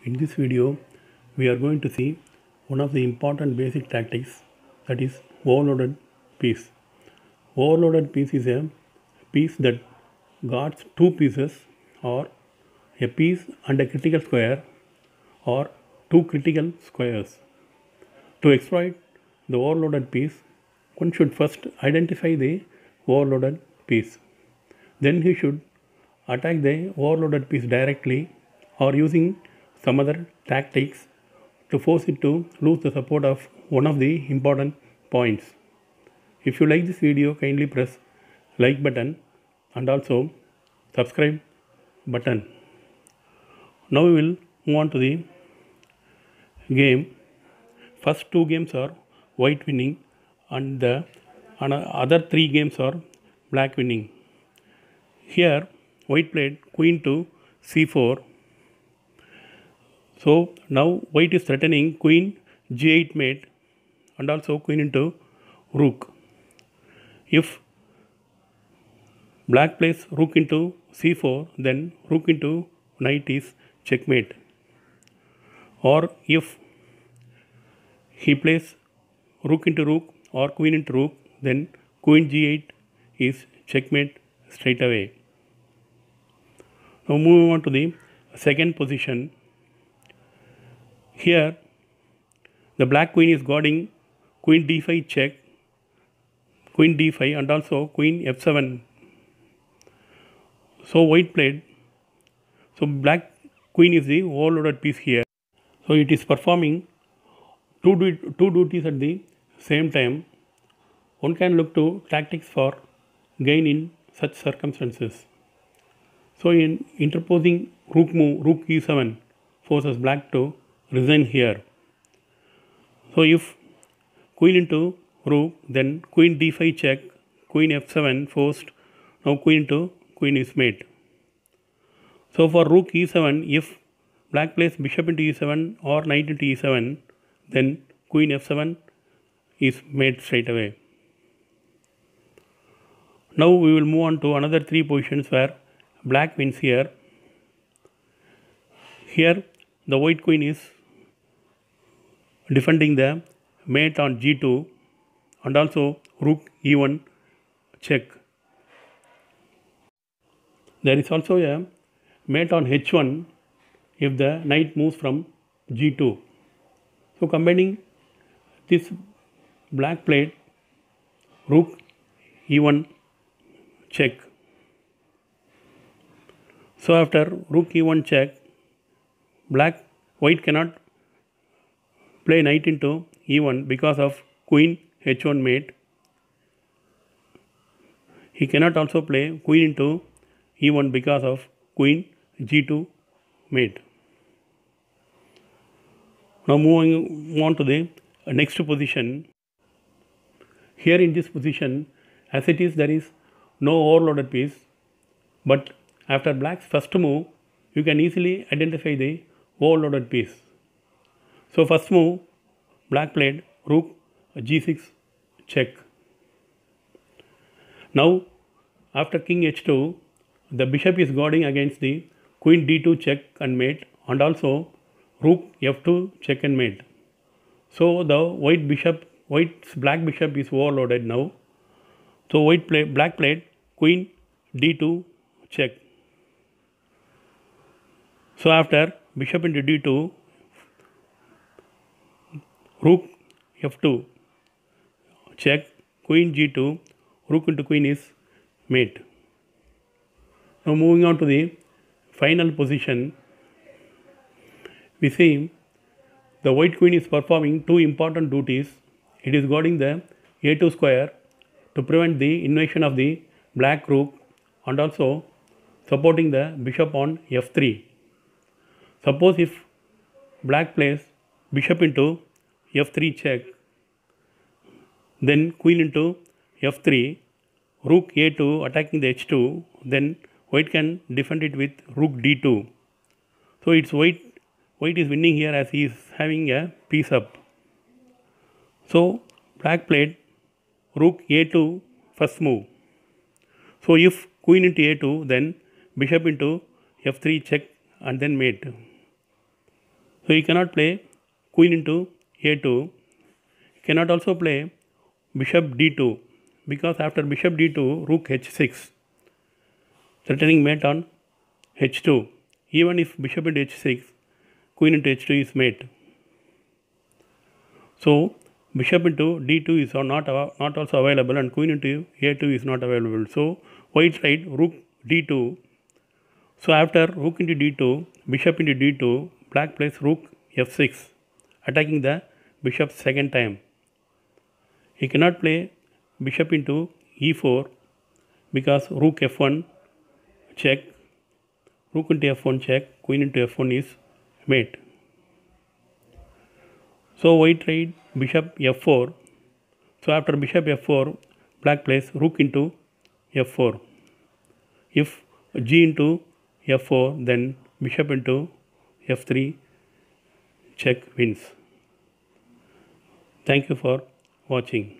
In this video, we are going to see one of the important basic tactics, that is overloaded piece. Overloaded piece is a piece that guards two pieces, or a piece and a critical square, or two critical squares. To exploit the overloaded piece, one should first identify the overloaded piece. Then he should attack the overloaded piece directly or using some other tactics to force it to lose the support of one of the important points. If you like this video, kindly press like button and also subscribe button. Now we will move on to the game. First two games are white winning and the other three games are black winning. Here white played queen to c4. So now white is threatening queen g8 mate and also queen into rook. If black plays rook into c4, then rook into knight is checkmate. Or if he plays rook into rook or queen into rook, then queen g8 is checkmate straight away. Now moving on to the second position. Here the black queen is guarding queen d5 check, queen d5 and also queen f7. So white played, so black queen is the overloaded piece here. So it is performing two duties at the same time. One can look to tactics for gain in such circumstances. So in interposing rook move, rook e7 forces black to resign here. So if queen into rook, then queen d5 check, queen f7 forced, now queen into queen is mate. So for rook e7, if black plays bishop into e7 or knight into e7, then queen f7 is made straight away. Now we will move on to another three positions where black wins here. Here the white queen is defending the mate on g2 and also rook e1 check. There is also a mate on h1 if the knight moves from g2. So combining this, black played rook e1 check. So after rook e1 check, white cannot play knight into e1 because of queen h1 mate. He cannot also play queen into e1 because of queen g2 mate. Now moving on to the next position. Here in this position, as it is, there is no overloaded piece, but after black's first move, you can easily identify the overloaded piece. So first move, black played rook g6 check. Now after king h2, the bishop is guarding against the queen d2 check and mate and also rook f2 check and mate. So the black bishop is overloaded now. So black played queen d2 check. So after bishop into d2, rook f2 check, queen g2, rook into queen is mate. Now moving on to the final position, we see the white queen is performing two important duties. It is guarding the a2 square to prevent the invasion of the black rook and also supporting the bishop on f3. Suppose if black plays bishop into f3 check, then queen into f3, rook a2 attacking the h2, then white can defend it with rook d2. So it's white is winning here as he is having a piece up. So black played rook a2 first move. So if queen into a2, then bishop into f3 check and then mate. So you cannot play queen into a2. You cannot also play bishop d2, because after bishop d2, rook h6, threatening mate on h2. Even if bishop into h6, queen into h2 is mate. So bishop into d2 is not also available, and queen into a2 is not available. So white tried rook d2. So after rook into d2, bishop into d2, black plays rook f6, attacking the bishop second time. He cannot play bishop into e4 because rook f1 check, rook into f1 check, queen into f1 is mate. So white tried bishop f4. So after bishop f4, black plays rook into f4. If g into f4, then bishop into f3 check wins. Thank you for watching.